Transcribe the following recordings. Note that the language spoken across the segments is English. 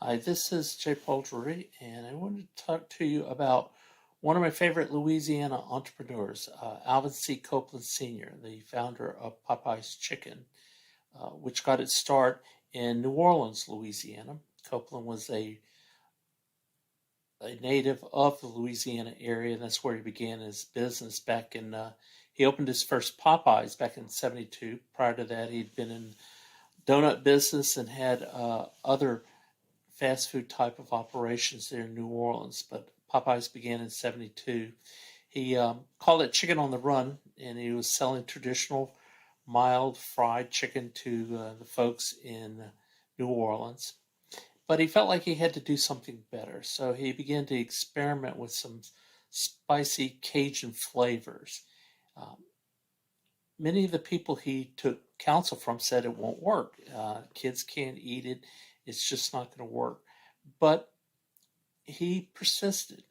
Hi, this is Jay Poultry, and I wanted to talk to you about one of my favorite Louisiana entrepreneurs, Alvin C. Copeland Sr., the founder of Popeye's Chicken, which got its start in New Orleans, Louisiana. Copeland was a native of the Louisiana area, and that's where he began his business back in. He opened his first Popeyes back in '72. Prior to that, he'd been in donut business and had other fast food type of operations there in New Orleans, but Popeyes began in '72. He called it Chicken on the Run, and he was selling traditional mild fried chicken to the folks in New Orleans. But he felt like he had to do something better, so he began to experiment with some spicy Cajun flavors. Um, Many of the people he took counsel from said it won't work. Kids can't eat it. It's just not going to work. But he persisted,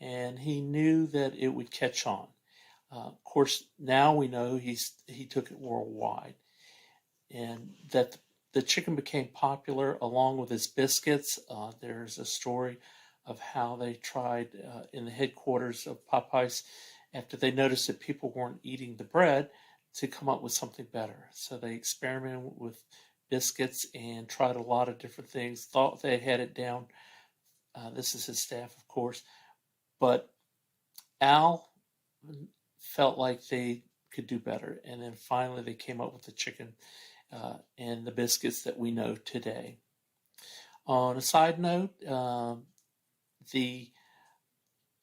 and he knew that it would catch on. Of course, now we know he took it worldwide, and that the chicken became popular along with his biscuits. There's a story of how they tried in the headquarters of Popeyes after they noticed that people weren't eating the bread to come up with something better. So they experimented with biscuits and tried a lot of different things, thought they had it down. This is his staff, of course. But Al felt like they could do better. And then finally they came up with the chicken and the biscuits that we know today. On a side note, the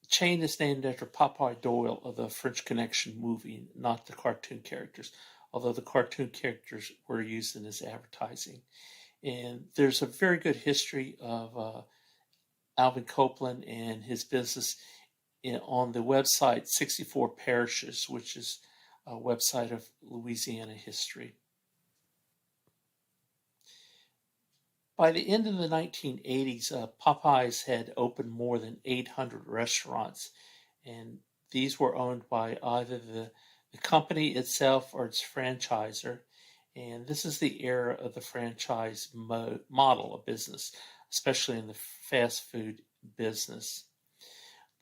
chain is named after Popeye Doyle of the French Connection movie, not the cartoon characters, although the cartoon characters were used in his advertising. And there's a very good history of Alvin Copeland and his business on the website 64 Parishes, which is a website of Louisiana history. By the end of the 1980s, Popeyes had opened more than 800 restaurants, and these were owned by either the company itself or its franchisor. And this is the era of the franchise model of business, especially in the fast food business.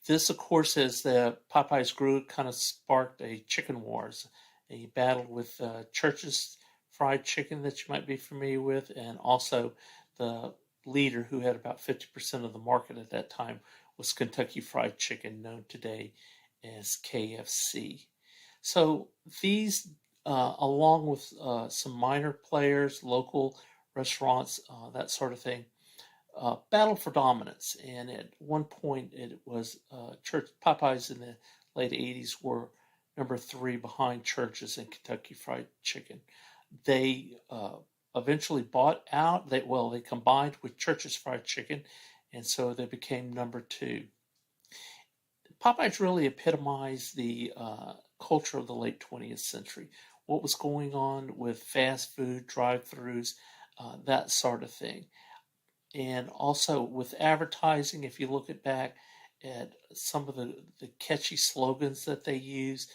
This, of course, as the Popeyes grew, kind of sparked a chicken wars, a battle with Church's Fried Chicken that you might be familiar with, and also the leader who had about 50% of the market at that time was Kentucky Fried Chicken, known today as KFC. So these, along with some minor players, local restaurants, that sort of thing, battled for dominance. And at one point, it was Church Popeyes in the late '80s were number 3 behind Church's and Kentucky Fried Chicken. They eventually bought out. They combined with Church's Fried Chicken, and so they became number 2. Popeyes really epitomized the culture of the late 20th century. What was going on with fast food, drive-throughs, that sort of thing. And also with advertising, if you look back at some of the catchy slogans that they use,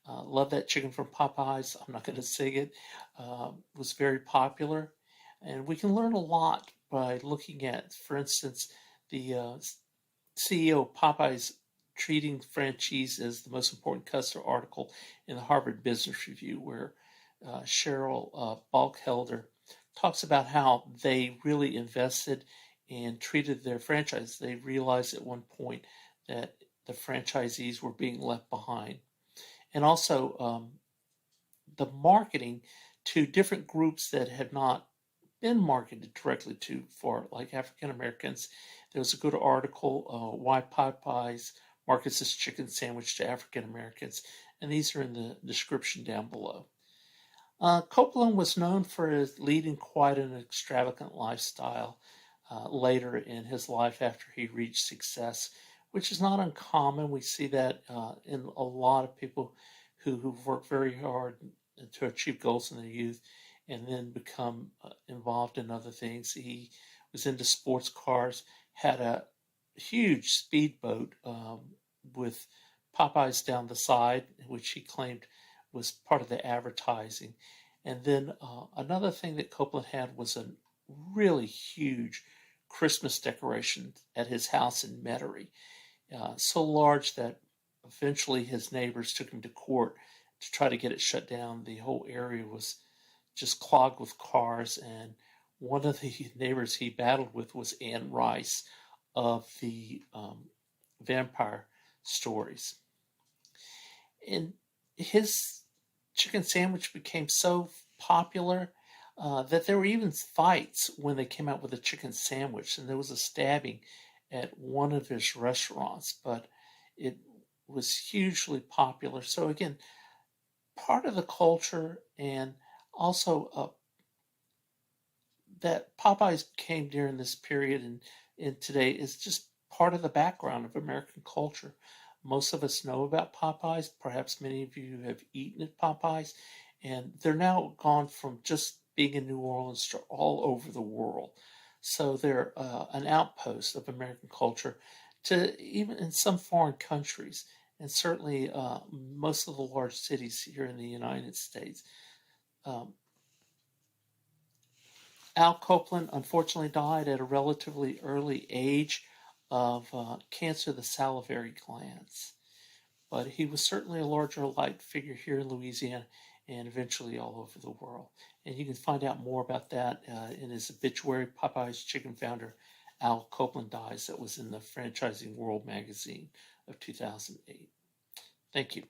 love that chicken from Popeyes, I'm not going to sing it, was very popular. And we can learn a lot by looking at, for instance, the CEO of Popeyes treating franchise as the most important customer article in the Harvard Business Review, where Cheryl Bachelder talks about how they really invested and treated their franchise. They realized at one point that the franchisees were being left behind. And also the marketing to different groups that had not been marketed directly to for, like African Americans. There was a good article, Why Popeyes Markets its Chicken Sandwich to African Americans, and these are in the description down below. Copeland was known for leading quite an extravagant lifestyle later in his life after he reached success, which is not uncommon. We see that in a lot of people who've worked very hard to achieve goals in their youth and then become involved in other things. He was into sports cars, had a huge speedboat with Popeyes down the side, which he claimed was part of the advertising. And then another thing that Copeland had was a really huge Christmas decoration at his house in Metairie, so large that eventually his neighbors took him to court to try to get it shut down. The whole area was just clogged with cars, and one of the neighbors he battled with was Anne Rice of the vampire stories. And his chicken sandwich became so popular that there were even fights when they came out with a chicken sandwich, and there was a stabbing at one of his restaurants, but it was hugely popular. So again, part of the culture, and also that Popeyes came during this period and today is just part of the background of American culture. Most of us know about Popeyes. Perhaps many of you have eaten at Popeyes, and they're now gone from just being in New Orleans to all over the world. So they're an outpost of American culture to even in some foreign countries, and certainly most of the large cities here in the United States. Um, Al Copeland unfortunately died at a relatively early age of cancer of the salivary glands, but he was certainly a larger light figure here in Louisiana and eventually all over the world. And you can find out more about that in his obituary. Popeye's chicken founder Al Copeland dies. That was in the Franchising World magazine of 2008. Thank you.